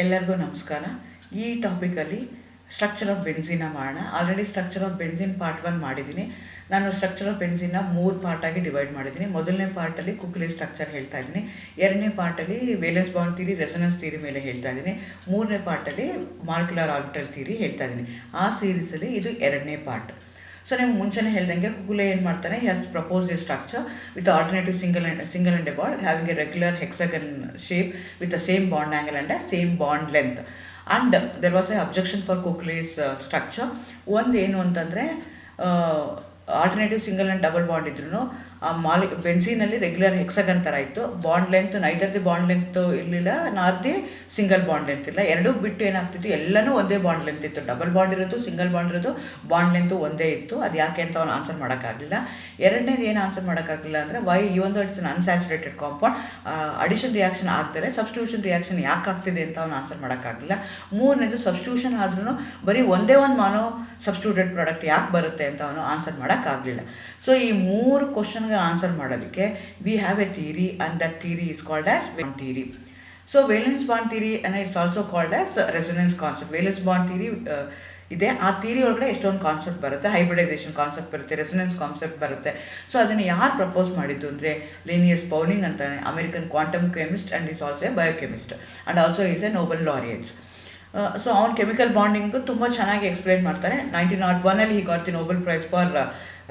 ಎಲ್ಲರಿಗೂ ನಮಸ್ಕಾರ. ಈ ಟಾಪಿಕಲ್ಲಿ ಸ್ಟ್ರಕ್ಚರ್ ಆಫ್ ಬೆನ್ಝೀನ ಮಾಡೋಣ. Already structure of benzene part 1 ಮಾಡಿದ್ದೀನಿ. ನಾನು ಸ್ಟ್ರಕ್ಚರ್ ಆಫ್ ಬೆನ್ಝೀನ್ನ 3 ಪಾರ್ಟಾಗಿ ಡಿವೈಡ್ ಮಾಡಿದ್ದೀನಿ. ಮೊದಲನೇ ಪಾರ್ಟಲ್ಲಿ ಕುಕ್ಲಿ ಸ್ಟ್ರಕ್ಚರ್ ಹೇಳ್ತಾ ಇದ್ದೀನಿ. ಎರಡನೇ ಪಾರ್ಟಲ್ಲಿ valence bond theory, resonance theory ಮೇಲೆ ಹೇಳ್ತಾ ಇದ್ದೀನಿ. ಮೂರನೇ ಪಾರ್ಟಲ್ಲಿ ಮಾಲಿಕ್ಯುಲರ್ ಆರ್ಬಿಟಲ್ ಥಿಯರಿ ಹೇಳ್ತಾ ಇದ್ದೀನಿ. ಆ ಸೀರೀಸಲ್ಲಿ ಇದು ಎರಡನೇ ಪಾರ್ಟ್. ಸೊ ನೀವು ಮುಂಚೆನೇ ಹೇಳ್ದಂಗೆ ಕುಕುಲೆ ಏನು ಮಾಡ್ತಾನೆ, he has propose a structure with alternative single and a bond having a regular hexagon shape with the same bond angle and same bond length. And there was a objection for Kekule's structure. ಒಂದು ಏನು ಅಂತಂದರೆ, alternative single and double bond ಇದ್ರೂ ಆ ಬೆನ್ಝೀನಲ್ಲಿ regular hexagon ಥರ ಇತ್ತು. Bond length neither the bond length ಇರಲಿಲ್ಲ, nor the single bond length ಇಲ್ಲ. ಎರಡೂ ಬಿಟ್ಟು ಏನಾಗ್ತಿತ್ತು, ಎಲ್ಲನೂ ಒಂದೇ ಬಾಂಡ್ ಲೆಂತ್ ಇತ್ತು. ಡಬಲ್ ಬಾಂಡ್ ಇರೋದು, ಸಿಂಗಲ್ ಬಾಂಡ್ ಇರೋದು, ಬಾಂಡ್ ಲೆಂತು ಒಂದೇ ಇತ್ತು. ಅದು ಯಾಕೆ ಅಂತ ಅವ್ನು ಆನ್ಸರ್ ಮಾಡೋಕ್ಕಾಗಲಿಲ್ಲ. ಎರಡನೇದು ಏನು ಆನ್ಸರ್ ಮಾಡೋಕ್ಕಾಗಲಿಲ್ಲ ಅಂದರೆ, ವೈ ಇವೊಂದು it's an unsaturated compound, addition reaction ಆಗ್ತಾರೆ, ಸಬ್ಸ್ಟಿಟ್ಯೂಷನ್ ರಿಯಾಕ್ಷನ್ ಯಾಕೆ ಆಗ್ತಿದೆ ಅಂತ ಅವ್ನು ಆನ್ಸರ್ ಮಾಡೋಕ್ಕಾಗಲಿಲ್ಲ. ಮೂರನೇದು, ಸಬ್ಸ್ಟಿಟ್ಯೂಷನ್ ಆದ್ರೂ ಬರೀ ಒಂದೇ ಒಂದು ಮಾನೋ ಸಬ್ಸ್ಟಿಟ್ಯೂಟೆಡ್ ಪ್ರಾಡಕ್ಟ್ ಯಾಕೆ ಬರುತ್ತೆ ಅಂತ ಅವನು ಆನ್ಸರ್ ಮಾಡೋಕ್ಕಾಗಲಿಲ್ಲ. ಸೊ ಈ 3 ಕ್ವಶನ್ಗೆ ಆನ್ಸರ್ ಮಾಡೋದಕ್ಕೆ we have a theory, and that theory is called as bond theory. So valence bond theory and it's also called as resonance concept. Valence bond theory ಇದೆ. ಆ ಥಿಯರಿ ಒಳಗಡೆ ಎಷ್ಟೊಂದು ಕಾನ್ಸೆಪ್ಟ್ ಬರುತ್ತೆ. Hybridisation concept ಬರುತ್ತೆ, resonance concept ಬರುತ್ತೆ. So ಅದನ್ನು ಯಾರು propose ಮಾಡಿದ್ದು ಅಂದರೆ, ಲಿನಿಯಸ್ ಪೌಲಿಂಗ್ ಅಂತಾನೆ, American quantum chemist and is also a biochemist and also is a Nobel laureates. So ಅವ್ನು ಕೆಮಿಕಲ್ ಬಾಂಡಿಂಗು ತುಂಬ ಚೆನ್ನಾಗಿ ಎಕ್ಸ್ಪ್ಲೈನ್ ಮಾಡ್ತಾರೆ. 1901 he got the Nobel Prize for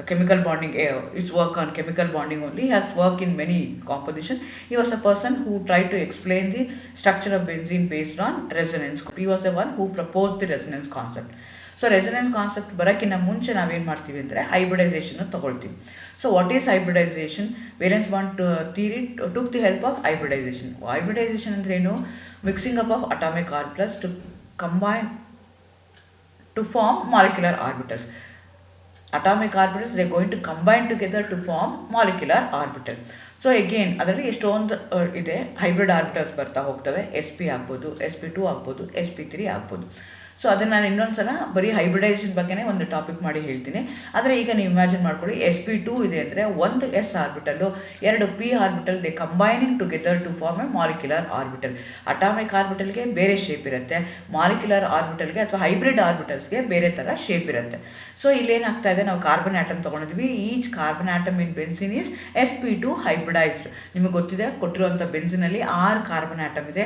chemical bonding. His work on chemical bonding only. He has worked in many composition. He was a person who tried to explain the structure of benzene based on resonance. He was the one who proposed the resonance concept. So resonance concept ಬರೋಕ್ಕಿಂತ ಮುಂಚೆ ನಾವೇನು ಮಾಡ್ತೀವಿ ಅಂದರೆ, hybridisation ತೊಗೊಳ್ತೀವಿ. So what is hybridisation? Valence bond theory took the help of hybridisation. Hybridisation ಅಂದರೆ ಏನು? Mixing up of atomic orbitals to combine to form molecular orbitals. Atomic orbitals, they are going to combine together to form molecular orbital. So again ಅದರಲ್ಲಿ ಎಷ್ಟೊಂದು ಇದೆ, hybrid orbitals ಬರ್ತಾ ಹೋಗ್ತವೆ. SP ಆಗ್ಬೋದು, SP2 ಆಗ್ಬೋದು, SP3 ಆಗ್ಬೋದು. ಸೊ ಅದನ್ನು ನಾನು ಇನ್ನೊಂದು ಸಲ ಬರೀ ಹೈಬ್ರಿಡೈಸೇಷನ್ ಬಗ್ಗೆನೇ ಒಂದು ಟಾಪಿಕ್ ಮಾಡಿ ಹೇಳ್ತೀನಿ. ಆದರೆ ಈಗ ನೀವು ಇಮ್ಯಾಜಿನ್ ಮಾಡ್ಕೊಳ್ಳಿ, SP2 ಇದೆ ಅಂದರೆ ಒಂದು S orbital, 2 P orbital, they combining together to form a molecular orbital. Atomic ಆರ್ಬಿಟಲ್ಗೆ ಬೇರೆ ಶೇಪ್ ಇರುತ್ತೆ, ಮಾಲಿಕ್ಯುಲರ್ ಆರ್ಬಿಟಲ್ಗೆ ಅಥವಾ ಹೈಬ್ರಿಡ್ ಆರ್ಬಿಟಲ್ಸ್ಗೆ ಬೇರೆ ಥರ ಶೇಪ್ ಇರುತ್ತೆ. ಸೊ ಇಲ್ಲೇನಾಗ್ತಾ ಇದೆ, ನಾವು ಕಾರ್ಬನ್ ಆಟಮ್ ತೊಗೊಂಡಿದ್ವಿ. Each carbon atom in benzene is SP2 hybridised. ನಿಮಗೆ ಗೊತ್ತಿದೆ, ಕೊಟ್ಟಿರುವಂಥ ಬೆನ್ಸಿನಲ್ಲಿ 6 ಕಾರ್ಬನ್ ಆಟಮ್ ಇದೆ.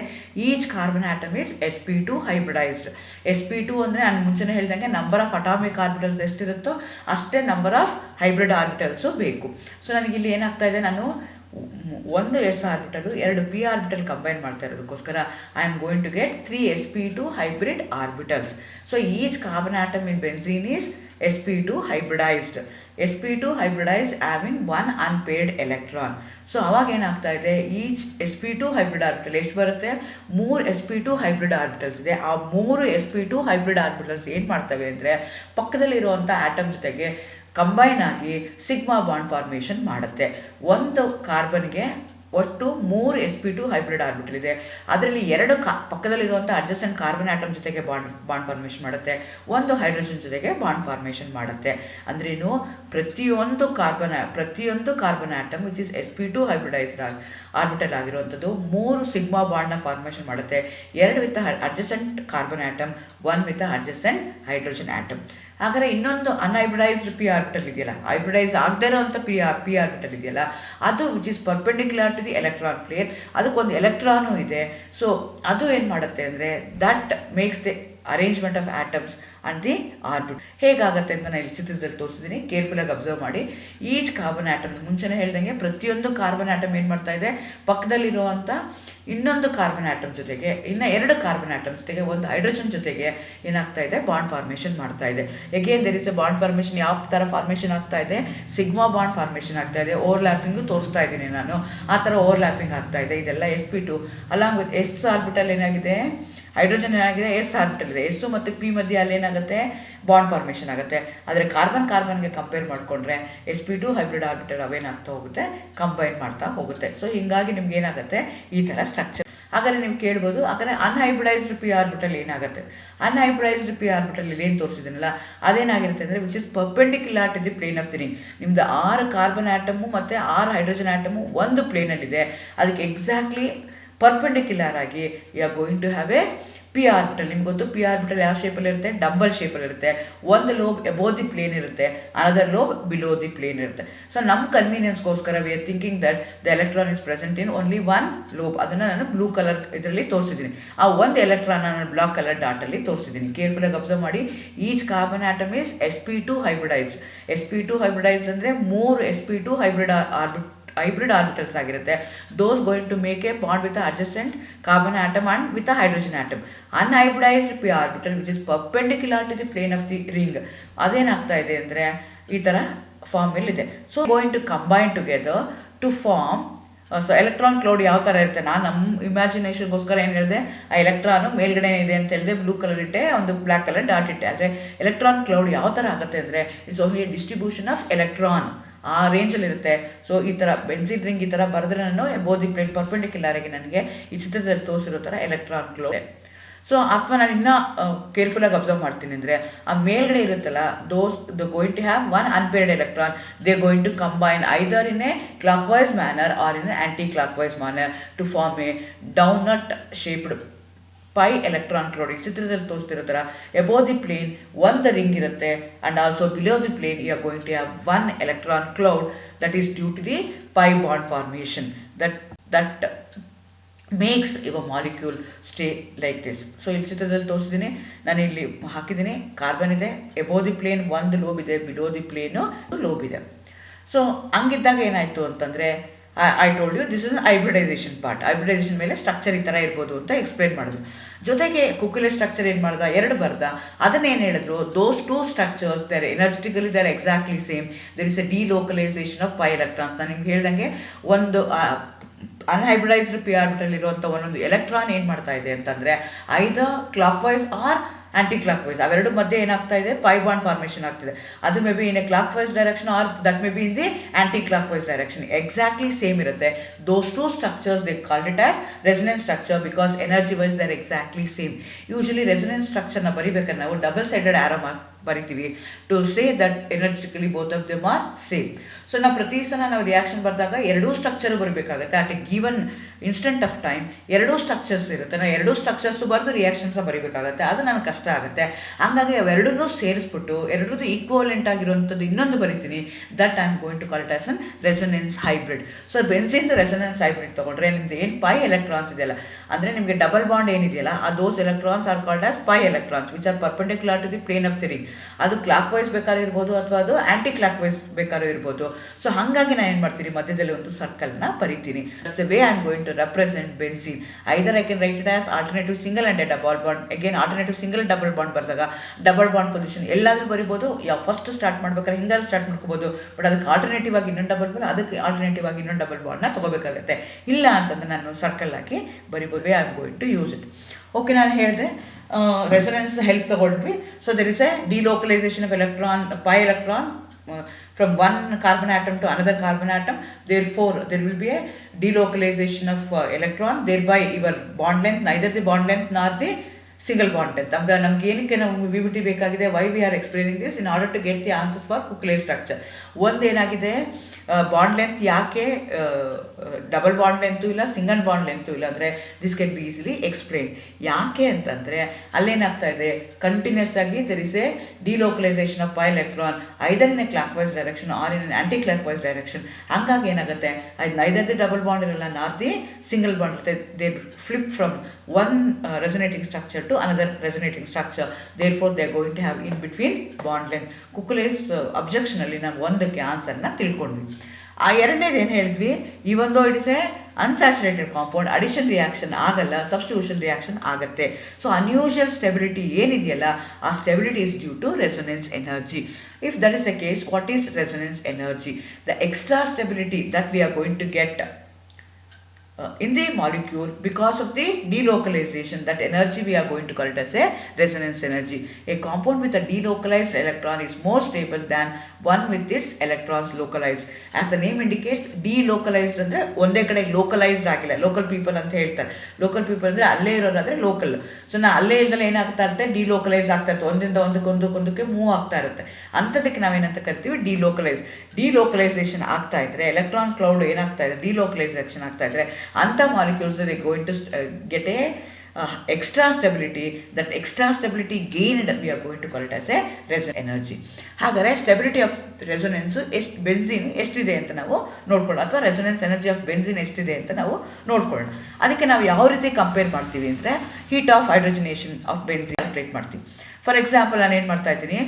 Each carbon atom is SP2 hybridised. SP2 ಅಂದರೆ ನಾನು ಮುಂಚೆನೇ ಹೇಳಿದಂಗೆ ನಂಬರ್ ಆಫ್ ಅಟಾಮಿಕ್ ಆರ್ಬಿಟಲ್ಸ್ ಎಷ್ಟಿರುತ್ತೋ ಅಷ್ಟೇ ನಂಬರ್ ಆಫ್ ಹೈಬ್ರಿಡ್ ಆರ್ಬಿಟಲ್ಸು ಬೇಕು. ಸೊ ನನಗಿಲ್ಲಿ ಏನಾಗ್ತಾ ಇದೆ, ನಾನು ಒಂದು S orbital 2 P orbital combine ಮಾಡ್ತಾ ಇರೋದಕ್ಕೋಸ್ಕರ I am going to get 3 SP2 hybrid orbitals. So each carbon atom in benzene is SP2 hybridized. SP2 hybridized having 1 unpaired electron. So ಅವಾಗ ಏನಾಗ್ತಾ ಇದೆ, ಈಚ್ SP2 ಹೈಬ್ರಿಡ್ ಆರ್ಬಿಟಲ್ ಎಷ್ಟು ಬರುತ್ತೆ? 3 SP2 hybrid orbitals ಇದೆ. ಆ 3 SP2 hybrid orbitals ಏನು ಮಾಡ್ತವೆ ಅಂದರೆ, ಪಕ್ಕದಲ್ಲಿರುವಂಥ ಆಟಮ್ ಜೊತೆಗೆ ಕಂಬೈನ್ ಆಗಿ ಸಿಗ್ಮಾ ಬಾಂಡ್ ಫಾರ್ಮೇಷನ್ ಮಾಡುತ್ತೆ. ಒಂದು ಕಾರ್ಬನ್ಗೆ ಒಟ್ಟು 3 SP2 ಹೈಬ್ರಿಡ್ ಆರ್ಬಿಟಲ್ ಇದೆ. ಅದರಲ್ಲಿ 2 ಪಕ್ಕದಲ್ಲಿರುವಂಥ ಅಡ್ಜಸೆಂಟ್ ಕಾರ್ಬನ್ ಆಟಮ್ ಜೊತೆಗೆ ಬಾಂಡ್ ಫಾರ್ಮೇಷನ್ ಮಾಡುತ್ತೆ, ಒಂದು ಹೈಡ್ರೋಜನ್ ಜೊತೆಗೆ ಬಾಂಡ್ ಫಾರ್ಮೇಷನ್ ಮಾಡುತ್ತೆ. ಅಂದ್ರೇನು, ಪ್ರತಿಯೊಂದು carbon atom which is SP2 hybridised orbital ಆಗಿರುವಂಥದ್ದು 3 ಸಿಗ್ಮಾ ಬಾಂಡ್ನ ಫಾರ್ಮೇಷನ್ ಮಾಡುತ್ತೆ. 2 with adjacent carbon atom, 1 with adjacent hydrogen atom. ಹಾಗಾದರೆ ಇನ್ನೊಂದು ಅನ್ಹೈಬ್ರಿಡೈಸ್ಡ್ P ಆರ್ಬಿಟಲ್ ಇದೆಯಲ್ಲ, ಹೈಬ್ರಿಡೈಸ್ ಆಗದೇ ಇರೋವಂಥ P ಆರ್ಬಿಟಲ್ ಇದೆಯಲ್ಲ, ಅದು which is perpendicular to the electron plane. ಅದಕ್ಕೊಂದು ಎಲೆಕ್ಟ್ರಾನು ಇದೆ. ಸೊ ಅದು ಏನು ಮಾಡುತ್ತೆ ಅಂದರೆ, that makes the arrangement of atoms and the orbit. ಹೇಗಾಗುತ್ತೆ ಅಂತ ನಾನು ಇಲ್ಲಿ ಚಿತ್ರದಲ್ಲಿ ತೋರಿಸಿದ್ದೀನಿ, ಕೇರ್ಫುಲ್ಲಾಗಿ ಅಬ್ಸರ್ವ್ ಮಾಡಿ. ಈಚ್ ಕಾರ್ಬನ್ ಆಟಮ್, ಮುಂಚೆನೇ ಹೇಳ್ದಂಗೆ ಪ್ರತಿಯೊಂದು ಕಾರ್ಬನ್ ಆಟಮ್ ಏನು ಮಾಡ್ತಾ ಇದೆ, ಪಕ್ಕದಲ್ಲಿರುವಂಥ ಇನ್ನೊಂದು ಕಾರ್ಬನ್ ಆಟಮ್ ಜೊತೆಗೆ, ಇನ್ನು 2 ಕಾರ್ಬನ್ ಆಟಮ್ ಜೊತೆಗೆ, ಒಂದು ಹೈಡ್ರೋಜನ್ ಜೊತೆಗೆ ಏನಾಗ್ತಾ ಇದೆ, ಬಾಂಡ್ ಫಾರ್ಮೇಷನ್ ಮಾಡ್ತಾ ಇದೆ. Again there is a bond formation. ಯಾವ ಥರ ಫಾರ್ಮೇಷನ್ ಆಗ್ತಾ ಇದೆ? ಸಿಗ್ಮಾ ಬಾಂಡ್ ಫಾರ್ಮೇಷನ್ ಆಗ್ತಾ ಇದೆ. ಓವರ್ಲ್ಯಾಪಿಂಗು ತೋರಿಸ್ತಾ ಇದ್ದೀನಿ ನಾನು, ಆ ಥರ ಓವರ್ಲ್ಯಾಪಿಂಗ್ ಆಗ್ತಾ ಇದೆ. ಇದೆಲ್ಲ SP2 along with S orbital ಏನಾಗಿದೆ, ಹೈಡ್ರೋಜನ್ ಏನಾಗಿದೆ, S ಆರ್ಬಿಟಲ್ ಇದೆ. S ಮತ್ತು P ಮಧ್ಯೆ ಅಲ್ಲಿ ಏನಾಗುತ್ತೆ, ಬಾಂಡ್ ಫಾರ್ಮೇಷನ್ ಆಗುತ್ತೆ. ಆದರೆ ಕಾರ್ಬನ್ಗೆ ಕಂಪೇರ್ ಮಾಡಿಕೊಂಡ್ರೆ SP2 ಹೈಬ್ರಿಡ್ ಆರ್ಬಿಟಲ್ ಅವೇನಾಗ್ತಾ ಹೋಗುತ್ತೆ, ಕಂಬೈನ್ ಮಾಡ್ತಾ ಹೋಗುತ್ತೆ. ಸೊ ಹೀಗಾಗಿ ನಿಮ್ಗೆ ಏನಾಗುತ್ತೆ, ಈ ಥರ ಸ್ಟ್ರಕ್ಚರ್. ಹಾಗಾದರೆ ನೀವು ಕೇಳ್ಬೋದು, ಹಾಗಾದರೆ ಅನ್ಹೈಬ್ರಿಡೈಸ್ಡ್ P ಆರ್ಬಿಟಲ್ ಏನಾಗುತ್ತೆ? ಅನ್ಹೈಬ್ರಿಡೈಸ್ಡ್ P ಆರ್ಬಿಟಲ್ ಏನು ತೋರಿಸಿದ್ದೀನಲ್ಲ, ಅದೇನಾಗಿರುತ್ತೆ ಅಂದರೆ, which is perpendicular to the plane of the ring. ನಿಮ್ದು 6 ಕಾರ್ಬನ್ ಆಟಮು ಮತ್ತು 6 ಹೈಡ್ರೋಜನ್ ಆಟಮು ಒಂದು ಪ್ಲೇನಲ್ಲಿದೆ. ಅದಕ್ಕೆ ಎಕ್ಸಾಕ್ಟ್ಲಿ ಪರ್ಪೆಂಡಿಕ್ಯುಲರ್ ಆಗಿ you are going to have a p orbital. ನಿಮ್ಗೆ ಗೊತ್ತು ಪಿ ಆರ್ಬಿಟಲ್ ಯಾವ ಶೇಪಲ್ಲಿ ಇರುತ್ತೆ, ಡಬಲ್ ಶೇಪಲ್ಲಿ ಇರುತ್ತೆ. ಒಂದು ಲೋಬ್ ಎಬೋ ದಿ ಪ್ಲೇನ್ ಇರುತ್ತೆ, another lobe below the plane ಇರುತ್ತೆ. ಸೊ ನಮ್ಮ ಕನ್ವೀನಿಯನ್ಸ್ಗೋಸ್ಕರ we are thinking that the electron is present in only one lobe. ಅದನ್ನು ನಾನು ಬ್ಲೂ ಕಲರ್ ಇದರಲ್ಲಿ ತೋರಿಸಿದ್ದೀನಿ. ಆ ಒಂದು ಎಲೆಕ್ಟ್ರಾನ್ ನಾನು ಬ್ಲಾಕ್ ಕಲರ್ ಡಾಟಲ್ಲಿ ತೋರಿಸಿದ್ದೀನಿ. ಕೇರ್ಫುಲ್ಲಾಗಿ ಅಬ್ಸರ್ವ್ ಮಾಡಿ. Each carbon atom is sp2 hybridised. sp2 hybridised ಅಂದರೆ 3 sp2 hybrid orbitals ಆಗಿರುತ್ತೆ. Those going to make a bond with the adjacent carbon atom and with the hydrogen atom. Unhybridized p orbital which is perpendicular to the plane of the ring, ಅದೇನಾಗ್ತಾ ಇದೆ ಅಂದರೆ ಈ ಥರ form ಇದೆ. So going to combine together to form. So electron cloud ಯಾವ ಥರ ಇರುತ್ತೆ, ನಾನು ನಮ್ಮ ಇಮ್ಯಾಜಿನೇಷನ್ಗೋಸ್ಕರ ಏನು ಹೇಳಿದೆ, ಆ ಎಲೆಕ್ಟ್ರಾನು ಮೇಲ್ಗಡೆ ಇದೆ ಅಂತ ಹೇಳಿದೆ, ಬ್ಲೂ ಕಲರ್ ಇಟ್ಟೆ, ಒಂದು ಬ್ಲ್ಯಾಕ್ ಕಲರ್ ಡಾಟ್ ಇಟ್ಟೆ. ಆದರೆ ಎಲೆಕ್ಟ್ರಾನ್ ಕ್ಲೌಡ್ ಯಾವ ಥರ ಆಗುತ್ತೆ ಅಂದರೆ it's only distribution of electron, ಆ ರೇಂಜಲ್ಲಿ ಇರುತ್ತೆ. ಸೊ ಈ ಥರ ಬೆನ್ಸಿನ್ ರಿಂಗ್ ಈ ಥರ ಬರೆದ್ರೆ ನಾನು ಬೋದಿ ಪ್ಲೇಟ್ ಪರ್ಪೆಂಡಿಕ್ಯುಲರ್ ಆಗಿ ನನಗೆ ಈ ಚಿತ್ರದಲ್ಲಿ ತೋರಿಸಿರೋ ಥರ ಎಲೆಕ್ಟ್ರಾನ್ ಕ್ಲೌಡ್. ಸೊ ಅಥವಾ ನಾನು ಇನ್ನೂ ಕೇರ್ಫುಲ್ಲಾಗಿ ಅಬ್ಸರ್ವ್ ಮಾಡ್ತೀನಿ ಅಂದರೆ ಆ ಮೇಲ್ಗಡೆ ಇರುತ್ತಲ್ಲ, the going to have one unpaired electron. They going to combine either in a clock wise manner or in a anti clock wise manner to form a doughnut shaped pi electron cloud. ಈ ಚಿತ್ರದಲ್ಲಿ ತೋರಿಸ್ತಿರೋ ಥರ above the plane ಒಂದು ring ಇರುತ್ತೆ, and also below the plane you are going to have one electron cloud that is due to the pi bond formation that makes your molecule stay like this. So ಇಲ್ಲಿ ಚಿತ್ರದಲ್ಲಿ ತೋರಿಸಿದ್ದೀನಿ, ನಾನು ಇಲ್ಲಿ ಹಾಕಿದ್ದೀನಿ. Carbon ಇದೆ, above the plane ಒಂದು lobe ಇದೆ, below the plane lobe ಇದೆ. ಸೊ ಹಂಗಿದ್ದಾಗ ಏನಾಯಿತು ಅಂತಂದರೆ I told you this is hybridization part. Hybridization ಮೇಲೆ ಸ್ಟ್ರಕ್ಚರ್ ಈ ಥರ ಇರ್ಬೋದು ಅಂತ ಎಕ್ಸ್ಪ್ಲೇನ್ ಮಾಡಿದ್ರು. ಜೊತೆಗೆ ಕುಕ್ಯುಲೆ ಸ್ಟ್ರಕ್ಚರ್ ಏನು ಮಾಡ್ದ, ಎರಡು ಬರ್ದ. ಅದನ್ನೇನು ಹೇಳಿದ್ರು, those two structures they're energetically they're exactly same. There is a delocalisation of pi electrons. ನಾನು ನಿಮ್ಗೆ ಹೇಳ್ದಂಗೆ ಒಂದು ಅನ್ಹೈಬ್ರಿಡೈಸ್ಡ್ ಪಿ ಆರ್ಬಿಟಲ್ ಇರುವಂಥ ಒಂದೊಂದು ಎಲೆಕ್ಟ್ರಾನ್ ಏನು ಮಾಡ್ತಾ ಇದೆ ಅಂತಂದರೆ either clockwise or anticlockwise, ಅವೆರಡು ಮಧ್ಯೆ ಏನಾಗ್ತಾ ಇದೆ, ಪೈ ಬಾಂಡ್ ಫಾರ್ಮೇಷನ್ ಆಗ್ತಿದೆ. ಅದು may be in a clock wise direction or that may be in the anti clock wise direction. Exactly same ಇರುತ್ತೆ. Those two structures they called it as resonance structure because energy wise they're exactly same. Usually resonance ಸ್ಟ್ರಕ್ಚರ್ನ ಬರಿಬೇಕಾದ್ರೆ ನಾವು double sided arrow ಬರಿತೀವಿ to say that energetically both of them are same. So ನಾವು ಪ್ರತಿ ಸಲ ನಾವು reaction ಬರೆದಾಗ ಎರಡೂ ಸ್ಟ್ರಕ್ಚರು ಬರಬೇಕಾಗುತ್ತೆ. At A given instant of time ಎರಡೂ ಸ್ಟ್ರಕ್ಚರ್ಸ್ ಇರುತ್ತೆ. ನಾವು ಎರಡೂ ಸ್ಟ್ರಕ್ಚರ್ಸು ಬರೆದು ರಿಯಾಕ್ಷನ್ಸ ಬರೀಬೇಕಾಗುತ್ತೆ, ಅದು ನನಗೆ ಕಷ್ಟ ಆಗುತ್ತೆ. ಹಾಗಾಗಿ ಅವೆರಡನ್ನೂ ಸೇರಿಸ್ಬಿಟ್ಟು ಎರಡರದ್ದು ಈಕ್ವಲೆಂಟ್ ಆಗಿರುವಂಥದ್ದು ಇನ್ನೊಂದು ಬರಿತೀನಿ. That I am going to call it as an resonance hybrid. So benzene resonance hybrid ತೊಗೊಂಡ್ರೆ ನಿಮ್ದು ಏನು ಪೈ ಎಲೆಕ್ಟ್ರಾನ್ಸ್ ಇದೆಯಲ್ಲ, ಅಂದರೆ ನಿಮಗೆ ಡಬಲ್ ಬಾಂಡ್ ಏನಿದೆಯಲ್ಲ, ಆ those electrons are called as pi electrons which are perpendicular to the plane of the ring. ಅದು clockwise ಬೇಕಾದ್ರೂ ಇರ್ಬೋದು ಅಥವಾ ಅದು ಆ್ಯಂಟಿ ಕ್ಲಾಕ್ ವೈಸ್ ಬೇಕಾದ್ರೂ ಇರ್ಬೋದು. ಸೊ ಹಾಗಾಗಿ ನಾನು ಏನು ಮಾಡ್ತೀನಿ, ಮಧ್ಯದಲ್ಲಿ ಒಂದು ಸರ್ಕಲ್ನ ಬರಿತೀನಿ. The way I am going to represent benzene. Either I can write it as alternative single and a double bond. Again alternative single double bond ಬರೆದಾಗ ಡಬಲ್ ಬಾಂಡ್ ಪೊಸಿಷನ್ ಎಲ್ಲಾದರೂ ಬರಿಬೋದು. ಯಾವ ಫಸ್ಟ್ ಸ್ಟಾರ್ಟ್ ಮಾಡ್ಬೇಕಾದ್ರೆ ಹಿಂಗಾದ್ರು ಸ್ಟಾರ್ಟ್ ಮಾಡ್ಕೋಬೋದು. But ಅದಕ್ಕೆ alternative ಆಗಿ ಇನ್ನೊಂದು ಡಬಲ್ ಬಾಂಡ್, ಅದಕ್ಕೆ ಆಲ್ಟರ್ನೇಟಿವ್ ಆಗಿ ಇನ್ನೊಂದು ಡಬಲ್ ಬಾಂಡ್ನ ತೊಗೋಬೇಕಾಗುತ್ತೆ. ಇಲ್ಲ ಅಂತಂದ್ರೆ ನಾನು ಸರ್ಕಲ್ ಹಾಕಿ ಬರಿಬೋದು. Way I am going to use it. Okay, ನಾನು ಹೇಳಿದೆ ರೆಸೊನೆನ್ಸ್ ಹೆಲ್ಪ್ ತಗೊಂಡ್ವಿ. So there is a delocalisation of electron, pi electron from one carbon atom to another carbon atom. Therefore there will be a delocalization of electron, thereby your bond length, neither the bond length nor the single bond length. ನಮ್ಗೆ ಏನಕ್ಕೆ ನಾವು VBT ಬೇಕಾಗಿದೆ, why we are explaining this in order to get the answers for Kekule structure. ಒಂದೇನಾಗಿದೆ, bond length ಯಾಕೆ double bond length ಇಲ್ಲ, single bond length ಇಲ್ಲ ಅಂದರೆ this can be easily explain. ಯಾಕೆ ಅಂತಂದರೆ ಅಲ್ಲೇನಾಗ್ತಾ ಇದೆ, ಕಂಟಿನ್ಯೂಸ್ ಆಗಿ there is a delocalisation of pi electron either in a clock wise direction or in anti clock wise direction. ಹಂಗಾಗಿ ಏನಾಗುತ್ತೆ, ಅದು ನೈದರ್ ದಿ ಡಬಲ್ ಬಾಂಡ್ ಇರಲ್ಲ ನಾರ್ ದಿ ಸಿಂಗಲ್ ಬಾಂಡ್ ಇರುತ್ತೆ. They flip from one resonating structure to another resonating structure. Therefore they are going to have in between bond length. Kekule's objection ಅಲ್ಲಿ ನಾವು ಒಂದಕ್ಕೆ ಆನ್ಸರ್ನ ತಿಳ್ಕೊಂಡ್ವಿ. ಆ ಎರಡನೇದು ಏನು ಹೇಳಿದ್ವಿ, even though it is a unsaturated compound, addition reaction ಆಗಲ್ಲ, substitution reaction ಆಗುತ್ತೆ. ಸೊ ಅನ್ಯೂಶುವಲ್ ಸ್ಟೆಬಿಲಿಟಿ ಏನಿದೆಯಲ್ಲ, ಆ stability is due to resonance energy. If that is a case, what is resonance energy? The extra stability that we are going to get in the molecule because of the delocalization. That energy we are going to call it as a resonance energy. A compound with a delocalized electron is more stable than one with its electrons localized. As the name indicates, delocalized ಅಂದ್ರೆ ಒಂದೇ ಕಡೆ localised ಆಗಿಲ್ಲ. Local people ಅಂತ ಹೇಳ್ತಾರೆ. Local people ಅಂದರೆ ಅಲ್ಲೇ ಇರೋರಾದರೆ local. So ನಾ ಅಲ್ಲೇ ಇಲ್ದಲ್ಲ ಏನಾಗ್ತಾ ಇರುತ್ತೆ, ಡಿಲೋಕಲೈಸ್ ಆಗ್ತಾ ಇರುತ್ತೆ, ಒಂದಿಂದ ಒಂದಕ್ಕೊಂದಕ್ಕೆ ಮೂವ್ ಆಗ್ತಾ ಇರುತ್ತೆ. ಅಂಥದಕ್ಕೆ ನಾವೇನಂತ ಕರಿತೀವಿ, ಡಿಲೋಕಲೈಸ್. ಡಿಲೋಕಲೈಸೇಷನ್ ಆಗ್ತಾ ಇದ್ರೆ, ಎಲೆಕ್ಟ್ರಾನ್ ಕ್ಲೌಡ್ ಏನಾಗ್ತಾ ಇದೆ, ಡಿಲೋಕಲೈಸೇಷನ್ ಆಗ್ತಾ ಇದ್ರೆ ಅಂಥ molecules they going to get a extra stability. That extra stability gained we are going to call it as a resonance energy. ಹಾಗಾದರೆ ಸ್ಟೆಬಿಲಿಟಿ ಆಫ್ ರೆಸೊನೆನ್ಸು ಎಷ್ಟು ಬೆನ್ಝೀನ್ ಎಷ್ಟಿದೆ ಅಂತ ನಾವು ನೋಡ್ಕೊಳ್ಳೋಣ, ಅಥವಾ ರೆಸೊನೆನ್ಸ್ ಎನರ್ಜಿ ಆಫ್ ಬೆನ್ಝೀನ್ ಎಷ್ಟಿದೆ ಅಂತ ನಾವು ನೋಡ್ಕೊಳ್ಳೋಣ. ಅದಕ್ಕೆ ನಾವು ಯಾವ ರೀತಿ ಕಂಪೇರ್ ಮಾಡ್ತೀವಿ ಅಂದರೆ heat of hydrogenation of benzene calculate ಮಾಡ್ತೀವಿ. ಫಾರ್ ಎಕ್ಸಾಂಪಲ್ ನಾನು ಏನು ಮಾಡ್ತಾ ಇದ್ದೀನಿ,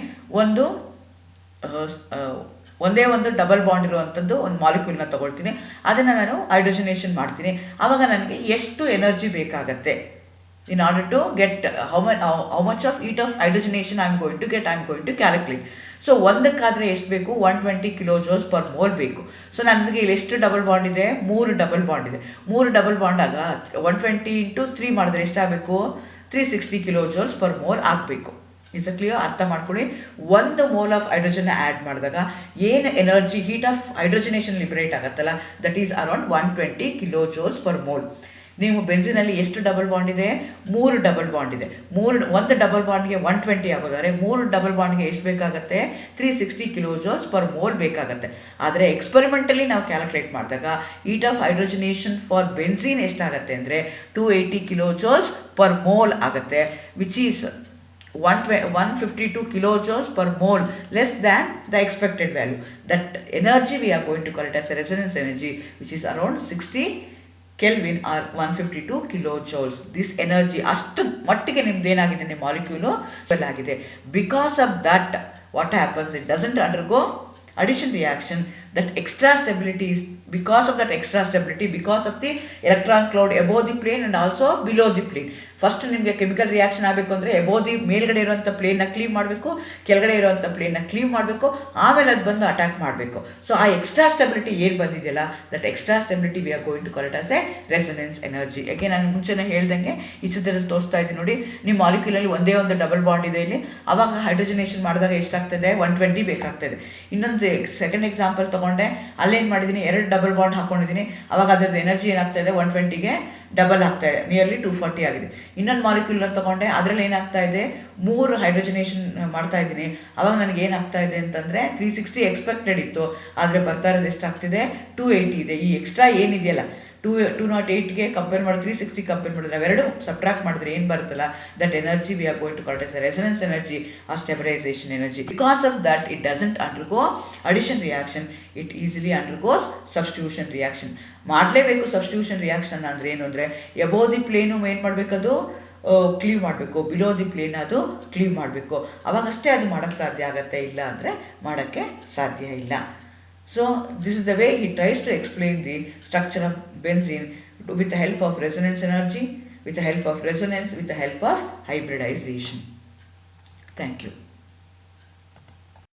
ಒಂದೇ ಒಂದು ಡಬಲ್ ಬಾಂಡ್ ಇರುವಂಥದ್ದು ಒಂದು ಮಾಲಿಕ್ಯೂಲ್ನ ತೊಗೊಳ್ತೀನಿ, ಅದನ್ನು ನಾನು ಹೈಡ್ರೋಜನೇಷನ್ ಮಾಡ್ತೀನಿ. ಆವಾಗ ನನಗೆ ಎಷ್ಟು ಎನರ್ಜಿ ಬೇಕಾಗತ್ತೆ in order to get how much of heat of hydrogenation I am going to calculate. So ಒಂದಕ್ಕಾದರೆ ಎಷ್ಟು ಬೇಕು, 120 kilojoules per mole ಬೇಕು. ಸೊ ನನಗೆ ಇಲ್ಲಿ ಎಷ್ಟು ಡಬಲ್ ಬಾಂಡ್ ಇದೆ, 3 ಡಬಲ್ ಬಾಂಡ್ ಇದೆ. 3 ಡಬಲ್ ಬಾಂಡ್ ಆಗ 120 × 3 ಮಾಡಿದ್ರೆ ಎಷ್ಟಾಗಬೇಕು, 360 kilojoules per mole ಆಗಬೇಕು. Is clear? ಅರ್ಥ ಮಾಡ್ಕೊಳ್ಳಿ. 1 ಮೋಲ್ ಆಫ್ ಹೈಡ್ರೋಜನ್ ಆ್ಯಡ್ ಮಾಡಿದಾಗ ಏನು ಎನರ್ಜಿ ಹೀಟ್ ಆಫ್ ಹೈಡ್ರೋಜನೇಷನ್ ಲಿಬರೇಟ್ ಆಗುತ್ತಲ್ಲ, that is around 120 kilojoules per mole. ನೀವು ಬೆನ್ಝಿನಲ್ಲಿ ಎಷ್ಟು ಡಬಲ್ ಬಾಂಡ್ ಇದೆ, 3 ಡಬಲ್ ಬಾಂಡ್ ಇದೆ. ಒಂದು ಡಬಲ್ ಬಾಂಡ್ಗೆ 120 ಆಗೋದಾದರೆ 3 ಡಬಲ್ ಬಾಂಡ್ಗೆ ಎಷ್ಟು ಬೇಕಾಗುತ್ತೆ, 360 kilojoules per mole ಬೇಕಾಗುತ್ತೆ. ಆದರೆ ಎಕ್ಸ್ಪೆರಿಮೆಂಟಲಿ ನಾವು ಕ್ಯಾಲ್ಕುಲೇಟ್ ಮಾಡಿದಾಗ ಹೀಟ್ ಆಫ್ ಹೈಡ್ರೋಜನೇಷನ್ ಫಾರ್ ಬೆನ್ಝೀನ್ ಎಷ್ಟಾಗುತ್ತೆ ಅಂದರೆ 280 kilojoules per mole ಆಗುತ್ತೆ, which is 152 kilojoules per mole less than the expected value. That energy we are going to call it as a resonance energy, which is around 60 Kelvin or 152 kilojoules. This energy ಅಷ್ಟು ಮಟ್ಟಿಗೆ ನಿಮ್ದು ಏನಾಗಿದೆ, ನಿಮ್ಮ molecule swell ಆಗಿದೆ. Because of that what happens, it doesn't undergo addition reaction. That extra stability is because of that extra stability, because of the electron cloud above the plane and also below the plane. First ನಿಮಗೆ chemical reaction ಆಗಬೇಕು ಅಂದರೆ above the ಮೇಲ್ಗಡೆ ಇರುವಂಥ ಪ್ಲೇನ್ನ cleave ಮಾಡಬೇಕು, ಕೆಳಗಡೆ ಇರುವಂಥ ಪ್ಲೇನ್ನ cleave ಮಾಡಬೇಕು, ಆಮೇಲೆ ಅದು ಬಂದು ಅಟ್ಯಾಕ್ ಮಾಡಬೇಕು. ಸೊ ಆ ಎಕ್ಸ್ಟ್ರಾ ಸ್ಟೆಬಿಲಿಟಿ ಏನು ಬಂದಿದೆಯಲ್ಲ, that extra stability we are going to call it as a resonance energy. ಯಾಕೆ ನಾನು ಮುಂಚೆನೇ ಹೇಳ್ದಂಗೆ ಈ ಚಿತ್ರದಲ್ಲಿ ತೋರಿಸ್ತಾ ಇದ್ದೀನಿ ನೋಡಿ, ನಿಮ್ಮ ಮಾಲಿಕ್ಯೂಲಲ್ಲಿ ಒಂದೇ ಒಂದು ಡಬಲ್ ಬಾಂಡ್ ಇದೆ ಇಲ್ಲಿ, ಆವಾಗ ಹೈಡ್ರೋಜನೇಷನ್ ಮಾಡಿದಾಗ ಎಷ್ಟಾಗ್ತದೆ, 120 ಬೇಕಾಗ್ತದೆ. ಇನ್ನೊಂದು ಸೆಕೆಂಡ್ ಎಕ್ಸಾಂಪಲ್ ತೊಗೊಂಡೆ, ಅಲ್ಲೇನು ಮಾಡಿದ್ದೀನಿ, 2 ಡಬಲ್ ಬಾಂಡ್ ಹಾಕ್ಕೊಂಡಿದ್ದೀನಿ, ಆವಾಗ ಅದರದ್ದು ಎನರ್ಜಿ ಏನಾಗ್ತಾಯಿದೆ, 120ಗೆ ಡಬಲ್ ಆಗ್ತಾ ಇದೆ, ನಿಯರ್ಲಿ 240 ಆಗಿದೆ. ಇನ್ನೊಂದು ಮಾಲಿಕ್ಯೂಲ್ನ ತೊಗೊಂಡೆ, ಅದರಲ್ಲಿ ಏನಾಗ್ತಾ ಇದೆ, 3 ಹೈಡ್ರೋಜನೇಷನ್ ಮಾಡ್ತಾ ಇದ್ದೀನಿ, ಆವಾಗ ನನಗೆ ಏನಾಗ್ತಾ ಇದೆ ಅಂತಂದರೆ 360 ಎಕ್ಸ್ಪೆಕ್ಟೆಡ್ ಇತ್ತು, ಆದರೆ ಬರ್ತಾ ಇರೋದು ಎಷ್ಟಾಗ್ತಿದೆ, 280 ಇದೆ. ಈ ಎಕ್ಸ್ಟ್ರಾ ಏನಿದೆಯಲ್ಲ 208ಗೆ ಕಂಪೇರ್ ಮಾಡಿ 360 ಕಂಪೇರ್ ಮಾಡಿದ್ರೆ ಅವೆರಡು ಸಬ್ಟ್ರಾಕ್ಟ್ ಮಾಡಿದ್ರೆ ಏನು ಬರುತ್ತಲ್ಲ, that energy we are going to call it as resonance energy or stabilization energy. Because of that it doesn't undergo addition reaction, it easily undergoes substitution reaction. ಮಾಡಲೇಬೇಕು substitution reaction ಅಂದರೆ ಏನು ಅಂದರೆ, above the plane ಏನು ಮಾಡಬೇಕದು cleave ಮಾಡಬೇಕು, below the plane ಅದು cleave ಮಾಡಬೇಕು, ಅವಾಗಷ್ಟೇ ಅದು ಮಾಡೋಕ್ಕೆ ಸಾಧ್ಯ ಆಗುತ್ತೆ, ಇಲ್ಲ ಅಂದರೆ ಮಾಡೋಕ್ಕೆ ಸಾಧ್ಯ ಇಲ್ಲ. So this is the way he tries to explain the structure of benzene with the help of resonance energy, with the help of resonance, with the help of hybridization. Thank you.